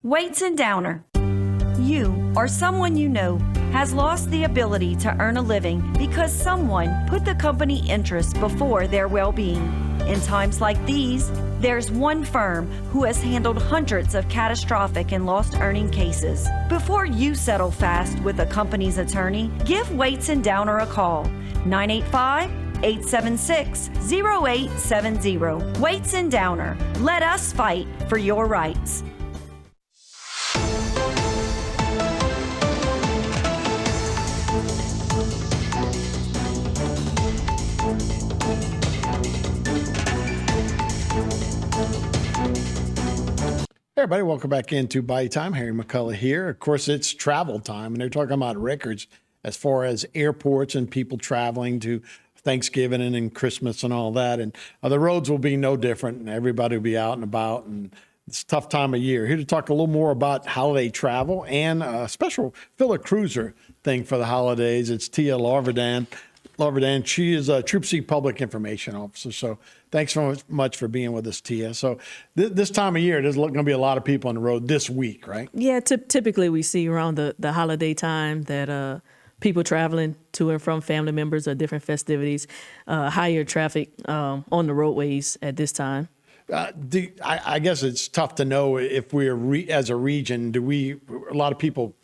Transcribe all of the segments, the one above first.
Weights and Downer. You or someone you know has lost the ability to earn a living because someone put the company interest before their well-being. In times like these, there's one firm who has handled hundreds of catastrophic and lost earning cases. Before you settle fast with a company's attorney, give Weights and Downer a call. 985-876-0870. Weights and Downer. Let us fight for your rights. Hey everybody, welcome back into Bayou Time. Harry McCullough here. Of course, it's travel time, and they're talking about records as far as airports and people traveling to Thanksgiving and Christmas and all that. And the roads will be no different, and everybody will be out and about, and it's a tough time of year. Here to talk a little more about holiday travel and a special Phila Cruiser thing for the holidays. It's Tia Larvadan. She is a Troop C Public Information Officer. So thanks so much for being with us, Tia. So this time of year, there's going to be a lot of people on the road this week, right? Yeah, typically we see around the holiday time that people traveling to and from family members or different festivities, higher traffic on the roadways at this time. I guess it's tough to know if we're, as a region, a lot of people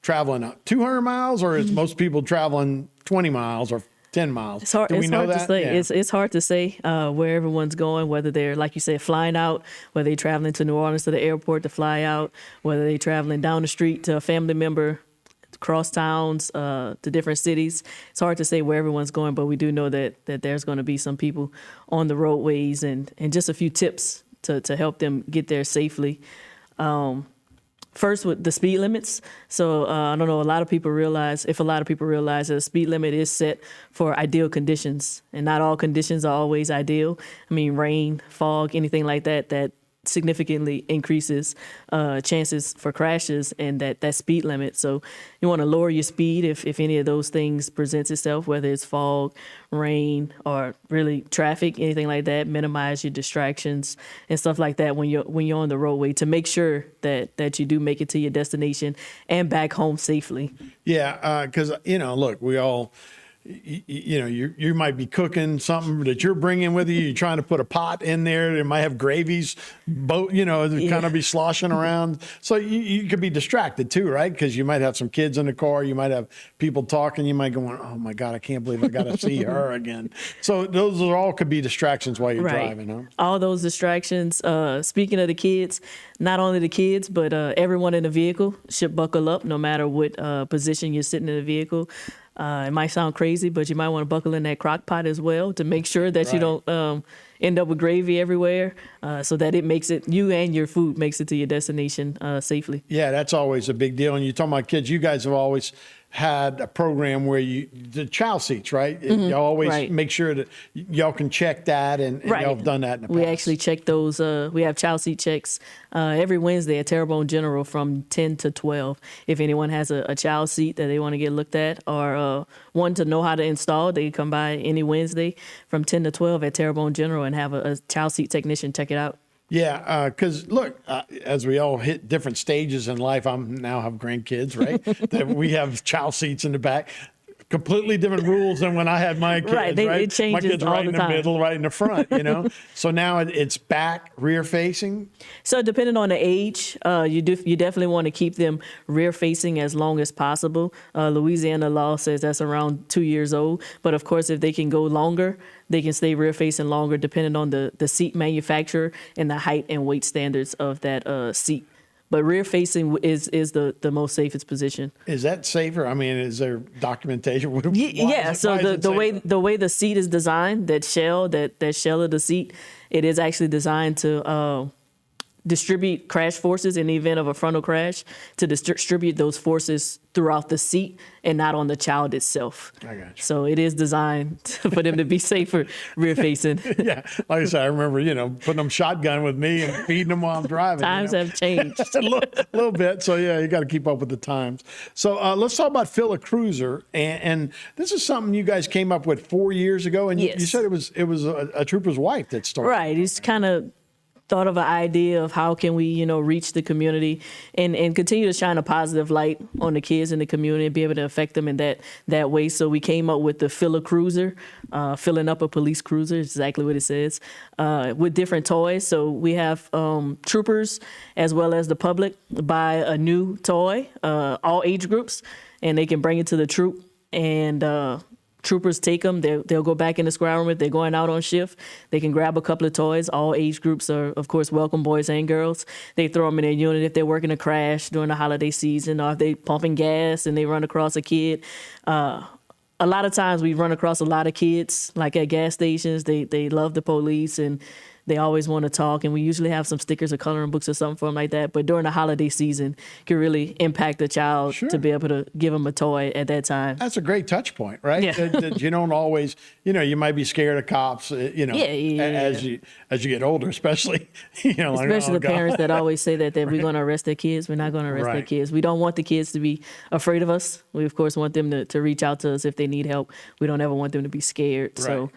traveling 200 miles, or is most people traveling 20 miles or 10 miles? It's hard, Do we know that? To say. Yeah. It's hard to say where everyone's going, whether they're, like you said, flying out, whether they're traveling to New Orleans to the airport to fly out, whether they're traveling down the street to a family member, across towns, to different cities. It's hard to say where everyone's going, but we do know that there's going to be some people on the roadways, and just a few tips to help them get there safely. First, with the speed limits. So I don't know, a lot of people realize that a speed limit is set for ideal conditions, and not all conditions are always ideal. I mean, rain, fog, anything like that significantly increases chances for crashes and that speed limit. So you want to lower your speed if any of those things presents itself, whether it's fog, rain, or really traffic, anything like that. Minimize your distractions and stuff like that when you're on the roadway, to make sure that you do make it to your destination and back home safely. Yeah, because, look, we all... you might be cooking something that you're bringing with you. You're trying to put a pot in there. It might have gravies, kind of be sloshing around. So you could be distracted too, right? Because you might have some kids in the car. You might have people talking. You might go, oh my God, I can't believe I got to see her again. So those all could be distractions while you're driving, huh? All those distractions. Speaking of the kids, not only the kids, but everyone in the vehicle should buckle up no matter what position you're sitting in the vehicle. It might sound crazy, but you might want to buckle in that crock pot as well to make sure that you don't end up with gravy everywhere, so that you and your food makes it to your destination safely. Yeah, that's always a big deal. And you're talking about kids, you guys have always had a program where the child seats, right? Mm-hmm. You always make sure that y'all can check that, and y'all have done that in the past. We actually check those. We have child seat checks every Wednesday at Terrebonne General from 10 to 12. If anyone has a child seat that they want to get looked at, or one to know how to install, they can come by any Wednesday from 10 to 12 at Terrebonne General and have a child seat technician check it out. Yeah, because look, as we all hit different stages in life, I now have grandkids, right? That we have child seats in the back. Completely different rules than when I had my kids, right? It changes my kids are right in the middle, right in the front, So now it's back, rear facing. So depending on the age, you definitely want to keep them rear facing as long as possible. Louisiana law says that's around 2 years old. But of course, if they can go longer, they can stay rear facing longer, depending on the seat manufacturer and the height and weight standards of that seat. But rear facing is the most safest position. Is that safer? I mean, is there documentation? Yeah. So the way the seat is designed, that shell of the seat, it is actually designed to distribute crash forces in the event of a frontal crash, to distribute those forces throughout the seat and not on the child itself. I got you. So it is designed for them to be safer rear facing. Yeah, like I said, I remember, putting them shotgun with me and feeding them while I'm driving. Times have changed. a little bit. So yeah, you got to keep up with the times. So let's talk about Phila Cruiser, and this is something you guys came up with 4 years ago, and yes. you said it was a trooper's wife that started. Right. He's kind of thought of an idea of how can we, reach the community and continue to shine a positive light on the kids in the community and be able to affect them in that way. So we came up with the Fill a Cruiser, filling up a police cruiser, is exactly what it says, with different toys. So we have troopers as well as the public buy a new toy, all age groups, and they can bring it to the troop, and troopers take them. They'll go back in the squad room if they're going out on shift. They can grab a couple of toys. All age groups are, of course, welcome, boys and girls. They throw them in their unit if they're working a crash during the holiday season, or if they pumping gas and they run across a kid. A lot of times we run across a lot of kids, like at gas stations. They love the police and they always want to talk, and we usually have some stickers or coloring books or something for them like that. But during the holiday season, it can really impact a child to be able to give them a toy at that time. That's a great touch point, right? Yeah. That you don't always, you might be scared of cops, as you get older, especially, Especially the parents that always say that we're going to arrest their kids. We're not going to arrest their kids. We don't want the kids to be afraid of us. We, of course, want them to reach out to us if they need help. We don't ever want them to be scared. Right. So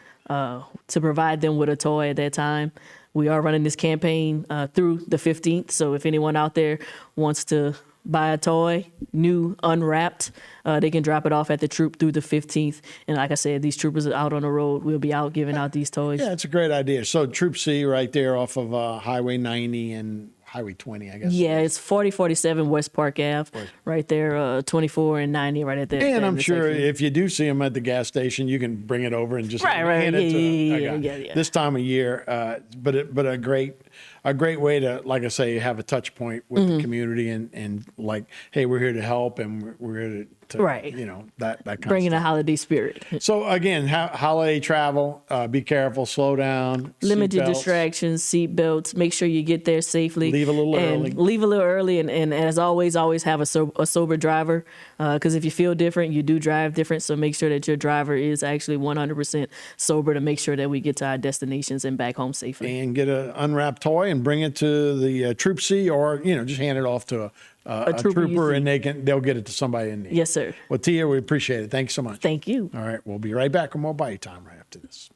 to provide them with a toy at that time, we are running this campaign through the 15th. So if anyone out there wants to buy a toy, new, unwrapped, they can drop it off at the troop through the 15th. And like I said, these troopers are out on the road. We'll be out giving out these toys. Yeah, it's a great idea. So Troop C right there off of Highway 90 and Highway 20, I guess. Yeah, it's 4047 West Park Ave, right there, 24 and 90 right at that. And I'm sure if you do see them at the gas station, you can bring it over and just hand it to them. Yeah. This time of year, but a great way to, like I say, have a touch point with the community and like, hey, we're here to help and we're here to that kind bringing of a holiday spirit. So again, holiday travel, be careful, slow down, limit your seatbelts. distractions, seat belts, make sure you get there safely. Leave a little early. And as always have a sober driver, because if you feel different, you do drive different. So make sure that your driver is actually 100% sober to make sure that we get to our destinations and back home safely. And get an unwrapped toy and bring it to the Troop C, or just hand it off to a trooper and they'll get it to somebody in need. Yes, sir. Well, Tia, we appreciate it. Thanks so much. Thank you. All right, we'll be right back with more Bayou Time right after this.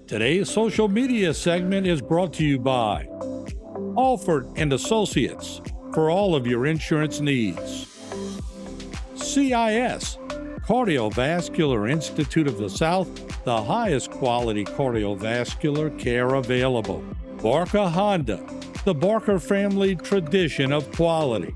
Today's social media segment is brought to you by Alford and Associates for all of your insurance needs. CIS, Cardiovascular Institute of the South, the highest quality cardiovascular care available. Barker Honda, the Barker family tradition of quality.